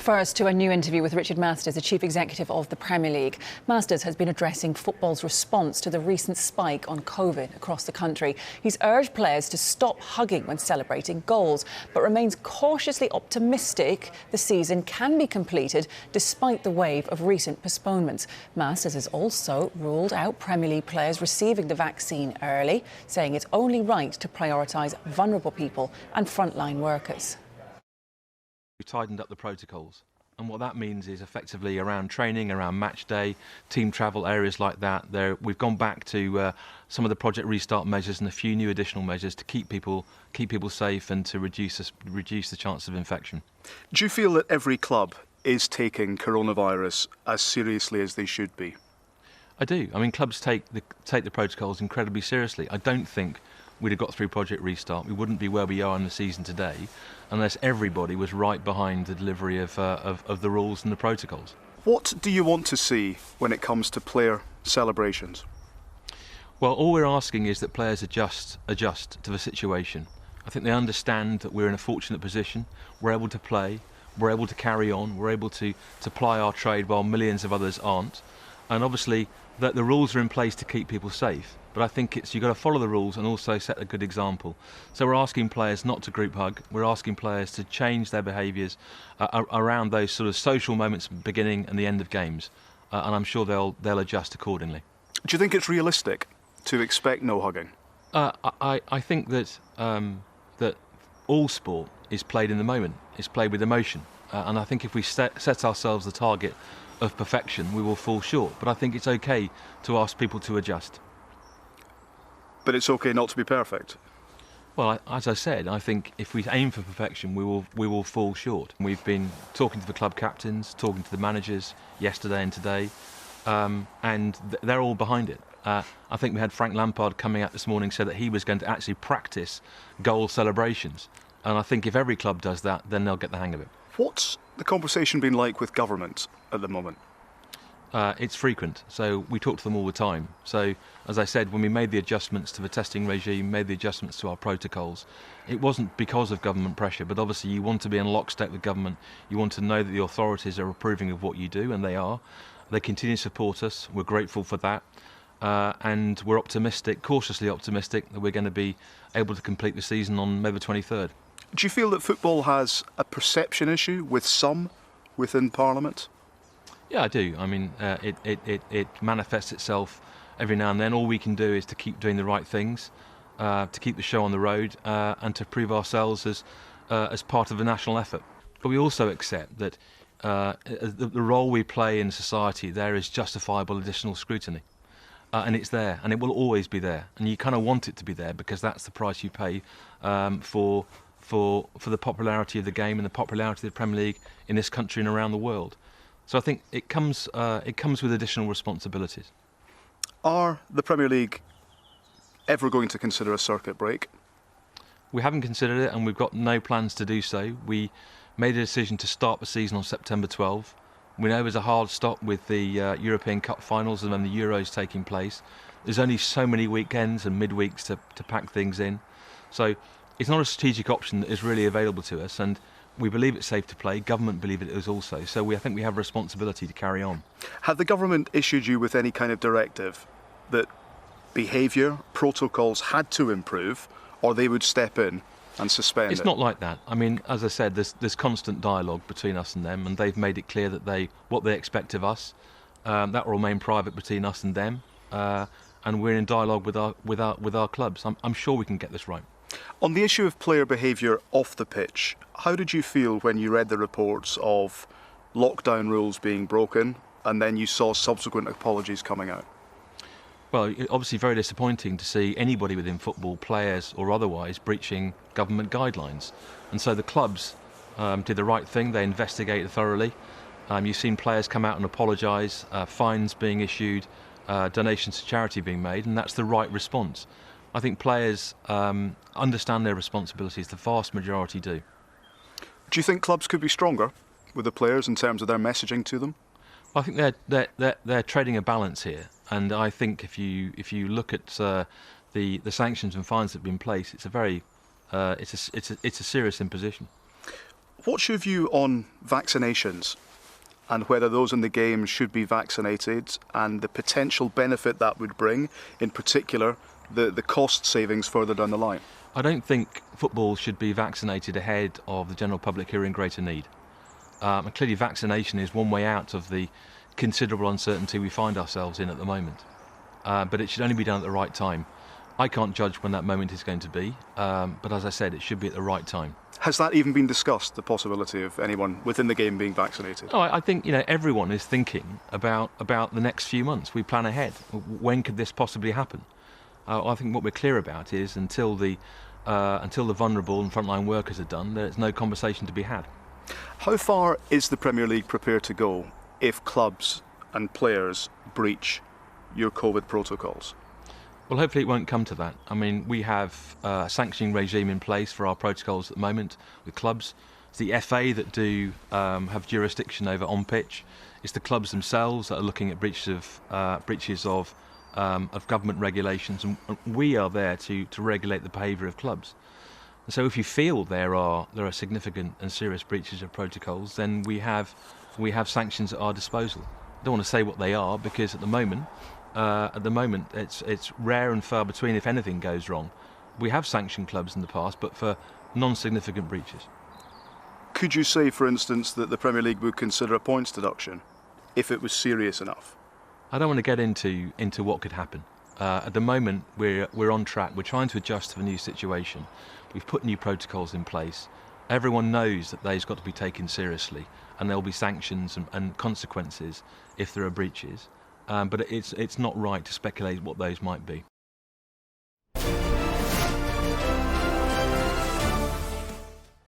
First, to a new interview with Richard Masters, the Chief Executive of the Premier League. Masters has been addressing football's response to the recent spike on COVID across the country. He's urged players to stop hugging when celebrating goals, but remains cautiously optimistic the season can be completed despite the wave of recent postponements. Masters has also ruled out Premier League players receiving the vaccine early, saying it's only right to prioritise vulnerable people and frontline workers. We've tightened up the protocols, and what that means is effectively around training, around match day, team travel, areas like that. We've gone back to some of the Project Restart measures and a few new additional measures to keep people safe and to reduce the chance of infection. Do you feel that every club is taking coronavirus as seriously as they should be? I do. I mean, clubs take the protocols incredibly seriously. I don't think we'd have got through Project Restart. We wouldn't be where we are in the season today unless everybody was right behind the delivery of the rules and the protocols. What do you want to see when it comes to player celebrations? Well, all we're asking is that players adjust to the situation. I think they understand that we're in a fortunate position. We're able to play, we're able to carry on, we're able to ply our trade while millions of others aren't. And obviously that the rules are in place to keep people safe. But I think you've got to follow the rules and also set a good example. So we're asking players not to group hug. We're asking players to change their behaviours around those sort of social moments at the beginning and the end of games. And I'm sure they'll adjust accordingly. Do you think it's realistic to expect no hugging? I think that that all sport is played in the moment. It's played with emotion. And I think if we set ourselves the target of perfection, we will fall short. But I think it's okay to ask people to adjust. But it's okay not to be perfect? Well, as I said, I think if we aim for perfection, we will fall short. We've been talking to the club captains, talking to the managers yesterday and today, and they're all behind it. I think we had Frank Lampard coming out this morning, said that he was going to actually practice goal celebrations. And I think if every club does that, then they'll get the hang of it. What's the conversation been like with government at the moment? It's frequent, so we talk to them all the time. So, as I said, when we made the adjustments to the testing regime, made the adjustments to our protocols, it wasn't because of government pressure, but obviously you want to be in lockstep with government. You want to know that the authorities are approving of what you do, and they are. They continue to support us. We're grateful for that. And we're optimistic, cautiously optimistic, that we're going to be able to complete the season on May the 23rd. Do you feel that football has a perception issue with some within Parliament? Yeah, I do. I mean, it manifests itself every now and then. All we can do is to keep doing the right things, to keep the show on the road, and to prove ourselves as part of a national effort. But we also accept that the role we play in society, there is justifiable additional scrutiny. And it's there, and it will always be there. And you kind of want it to be there because that's the price you pay for the popularity of the game and the popularity of the Premier League in this country and around the world. So I think it comes with additional responsibilities. Are the Premier League ever going to consider a circuit break? We haven't considered it, and we've got no plans to do so. We made a decision to start the season on September 12. We know there's a hard stop with the European Cup finals and then the Euros taking place. There's only so many weekends and midweeks to pack things in. So it's not a strategic option that is really available to us, and we believe it's safe to play. Government believe it is also. So I think we have a responsibility to carry on. Have the government issued you with any kind of directive that behaviour, protocols had to improve, or they would step in and suspend it? It's not like that. I mean, as I said, there's constant dialogue between us and them, and they've made it clear that what they expect of us. That will remain private between us and them, and we're in dialogue with our clubs. I'm sure we can get this right. On the issue of player behaviour off the pitch, how did you feel when you read the reports of lockdown rules being broken and then you saw subsequent apologies coming out? Well, obviously very disappointing to see anybody within football, players or otherwise, breaching government guidelines. And so the clubs did the right thing. They investigated thoroughly. You've seen players come out and apologise, fines being issued, donations to charity being made, and that's the right response. I think players understand their responsibilities. The vast majority do. Do you think clubs could be stronger with the players in terms of their messaging to them? Well, I think they're trading a balance here, and I think if you look at the sanctions and fines that have been placed, it's a very it's a serious imposition. What's your view on vaccinations and whether those in the game should be vaccinated and the potential benefit that would bring, in particular, the cost savings further down the line? I don't think football should be vaccinated ahead of the general public who are in greater need. And clearly vaccination is one way out of the considerable uncertainty we find ourselves in at the moment. But it should only be done at the right time. I can't judge when that moment is going to be, but as I said, it should be at the right time. Has that even been discussed, the possibility of anyone within the game being vaccinated? Oh, I think everyone is thinking about the next few months. We plan ahead. When could this possibly happen? I think what we're clear about is until the vulnerable and frontline workers are done, there's no conversation to be had. How far is the Premier League prepared to go if clubs and players breach your COVID protocols? Well, hopefully it won't come to that. I mean, we have a sanctioning regime in place for our protocols at the moment with clubs. It's the FA that do have jurisdiction over on pitch. It's the clubs themselves that are looking at breaches of government regulations, and we are there to regulate the behaviour of clubs. And so, if you feel there are significant and serious breaches of protocols, then we have sanctions at our disposal. I don't want to say what they are because at the moment it's rare and far between if anything goes wrong. We have sanctioned clubs in the past, but for non-significant breaches. Could you say, for instance, that the Premier League would consider a points deduction if it was serious enough? I don't want to get into what could happen. At the moment, we're on track. We're trying to adjust to the new situation. We've put new protocols in place. Everyone knows that they've got to be taken seriously, and there'll be sanctions and consequences if there are breaches. But it's not right to speculate what those might be.